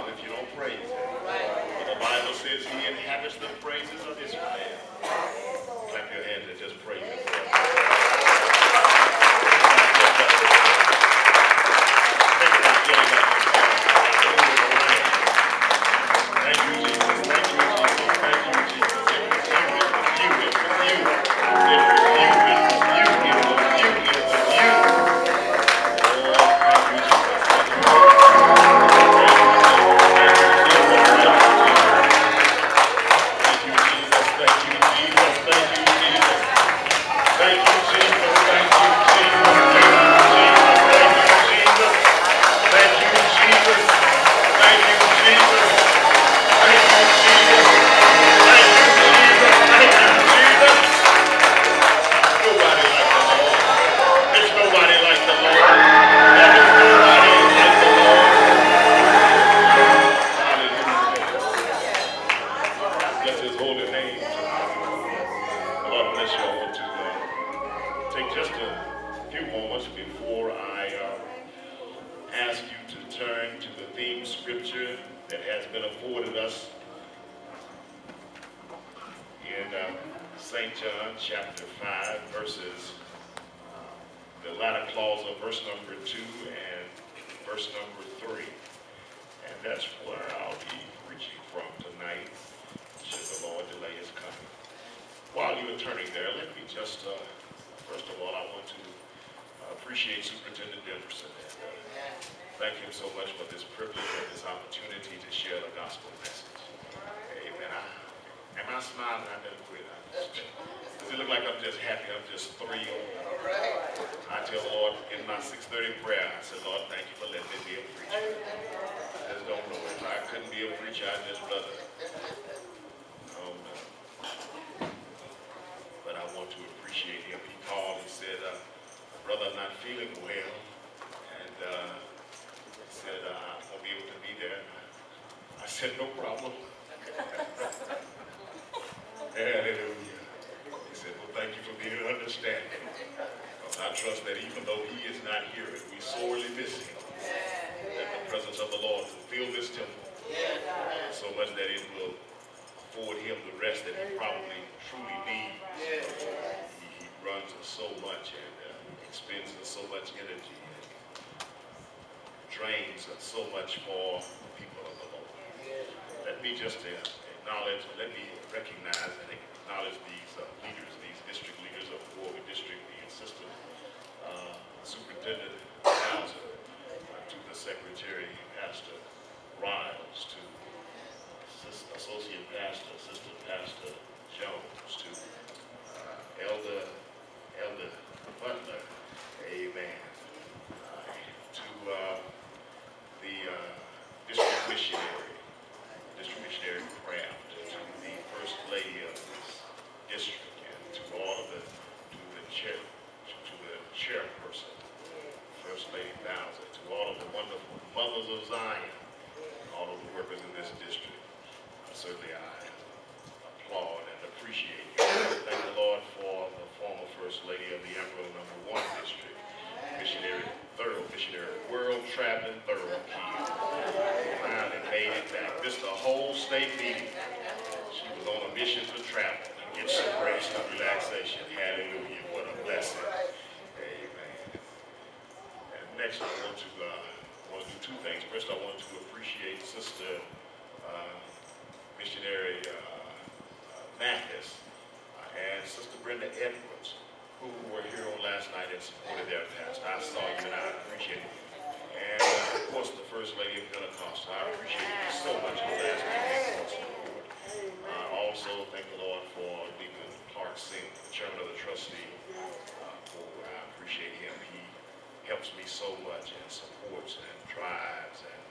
come if you don't praise him. But the Bible says he inhabits the praises of his man. Clap your hands and just praise him. Thank you, Jesus. Thank you, Jesus. Thank you, Jesus. It was you. It was you. It was you. It was you. It was you. It was you. It was you. Oh, thank you, Jesus. Thank you, Jesus. Thank you, Jesus. Thank you, Jesus. Thank you, Jesus. Thank you, Jesus. Thank you, Jesus. Thank you, Jesus. Thank you, Jesus. Thank you, Jesus. Thank you, Jesus. Nobody like the Lord. There's nobody like the Lord. There is nobody like the Lord. Hallelujah. Bless his holy name. Lord bless you. I want to take just a few moments before I ask you to turn to the theme scripture that has been afforded us in St. John chapter 5 verses, the latter clause of verse number 2 and verse number 3. And that's where I'll be preaching from tonight, should the Lord delay his coming. While you are turning there, let me just, first of all, I want to appreciate Superintendent Demerson. Thank him so much for this privilege and this opportunity to share the gospel message. Amen. Am I smiling? I better quit. Does it look like I'm just happy? I'm just thrilled. I tell the Lord in my 6:30 prayer, I said, Lord, thank you for letting me be a preacher. I just don't know. If I couldn't be a preacher, I'd just rather. Oh, no. But I want to appreciate him. He called and said, brother, I'm not feeling well. And he said, I won't be able to be there. I said, no problem. Hallelujah. He said, well, thank you for being understanding. I trust that even though he is not here and we sorely miss him, that the presence of the Lord will fill this temple so much that it will afford him the rest that he probably truly needs. He runs so much and expends so much energy and drains so much for the people of the Lord. Let me just acknowledge, let me recognize and acknowledge these leaders, these district leaders of the Warwick District, the Assistant Superintendent Hauser, to the Secretary, Pastor Riles, to Associate Pastor, Assistant Pastor Jones, to Elder Butler, amen, to the District Missionary Craft, to the First Lady of this district, and to all of the chairperson, First Lady Bowser, to all of the wonderful mothers of Zion, all of the workers in this district. Certainly I applaud and appreciate you. Thank the Lord for the former First Lady of the Emmanuel #1 district, thorough missionary, world-traveling, thorough kid. Finally made it back. Missed the whole state meeting. She was on a mission to travel and get some rest and relaxation. Hallelujah. What a blessing. Amen. And next I want to do two things. First, I want to appreciate Sister Missionary Mathis and Sister Brenda Edwards, who were here on last night and supported their pastor. I saw you and I appreciate it. And of course, the First Lady of Pentecost. I appreciate you so much on last night for support. I also thank the Lord for Deacon Clark Singh, the chairman of the trustee board. I appreciate him. He helps me so much and supports and drives and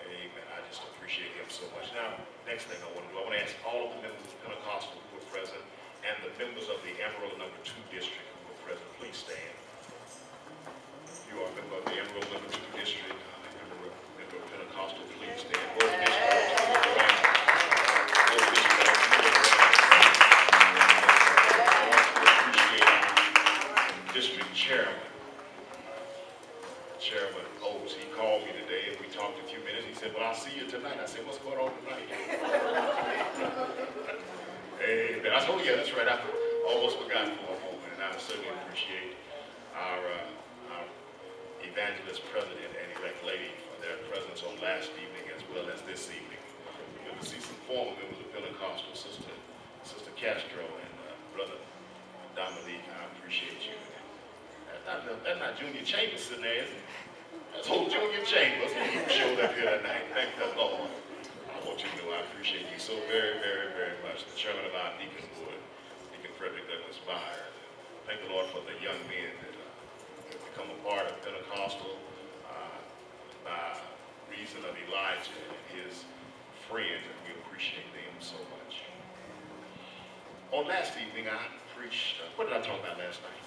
amen. I just appreciate him so much. Now, next thing I want to ask all of the members of Pentecostal who were present and the members of the Amarillo #2 district who were present, please stand. You are a member of the Amarillo #2 district, member of Pentecostal, please stand. District Chairman Oates, he called me today and we talked a few minutes. He said, well, I'll see you tonight. I said, what's going on tonight? Amen. I said, oh yeah, that's right. I almost forgot for a moment, and I certainly appreciate our evangelist president and elect lady for their presence on last evening as well as this evening. Good to see some former members of Pentecostal, Sister Castro and Brother Dominique. I appreciate you. That's not Junior Chambers sitting there, is it? That's whole Junior Chambers who showed up here tonight. Thank the Lord. I want you to know I appreciate you so very, very, very much. The chairman of our Deacon Board, Deacon Frederick Douglas Byers. Thank the Lord for the young men that have become a part of Pentecostal by reason of Elijah and his friends, and we appreciate them so much. On last evening, I preached, what did I talk about last night?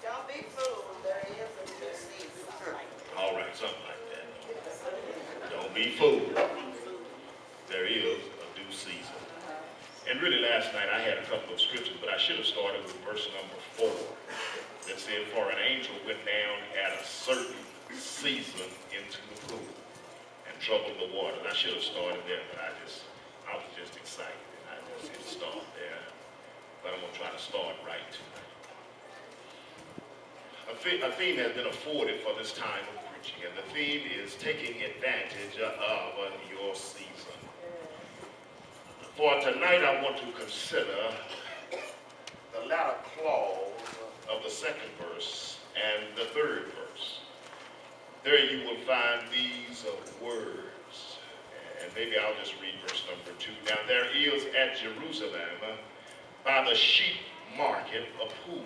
Don't be fooled, there is a new season. All right, something like that. Don't be fooled. There is a due season. And really last night I had a couple of scriptures, but I should have started with verse number 4 that said, for an angel went down at a certain season into the pool and troubled the water. And I should have started there, but I was just excited and I just didn't start there. But I'm going to try to start right tonight. A theme has been afforded for this time of preaching, and the theme is taking advantage of your season. For tonight, I want to consider the latter clause of the second verse and the third verse. There you will find these words, and maybe I'll just read verse number 2. Now there is at Jerusalem by the sheep market a pool,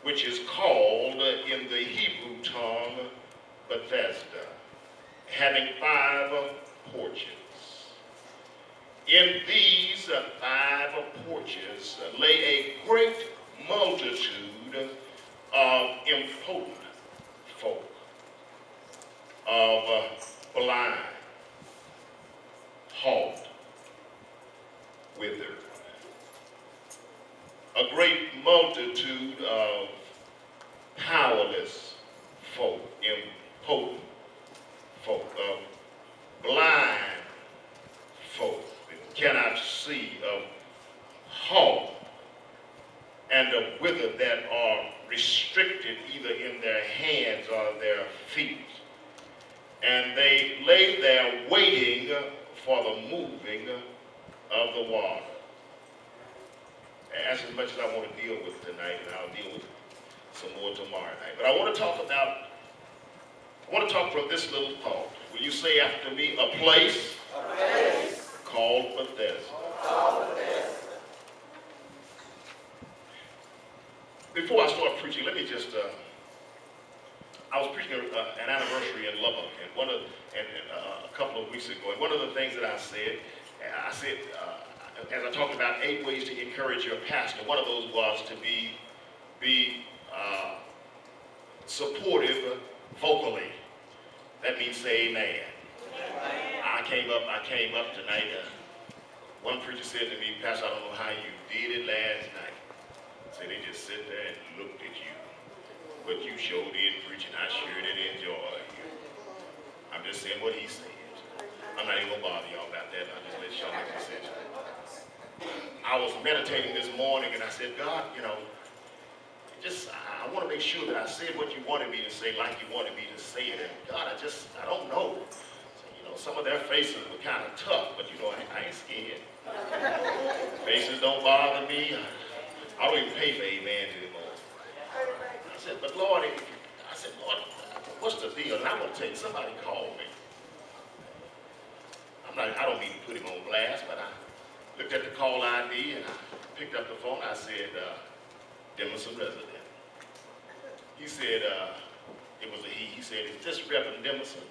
which is called in the Hebrew tongue Bethesda, having 5 porches. In these 5 porches lay a great multitude of impotent folk, of blind, halt, withered. A great multitude of powerless folk, impotent folk, of blind folk that cannot see, of halt, and of withered that are restricted either in their hands or their feet. And they lay there waiting for the moving of the water. That's as much as I want to deal with tonight, and I'll deal with some more tomorrow night. But I want to talk from this little thought. Will you say after me, a place called Bethesda. Before I start preaching, let me just, I was preaching an anniversary in Lubbock, and a couple of weeks ago, and one of the things that I said, as I talked about 8 ways to encourage your pastor, one of those was to be supportive vocally. That means say amen. I came up tonight. One preacher said to me, Pastor, I don't know how you did it last night. So they just sit there and looked at you. But you sure did preaching. I sure did enjoy you. I'm just saying what he said. I'm not even going to bother y'all about that. I'll just let y'all make the decision. I was meditating this morning and I said, God, I want to make sure that I said what you wanted me to say like you wanted me to say it. And God, I don't know. So, some of their faces were kind of tough, but I ain't scared. Faces don't bother me. I don't even pay for amens anymore. I said, but Lord, what's the deal? And I want to tell you, somebody called me. I don't mean to put him on blast, but I looked at the call ID and I picked up the phone. I said, Demerson resident. He said, it was a he. He said, is this Reverend Demerson?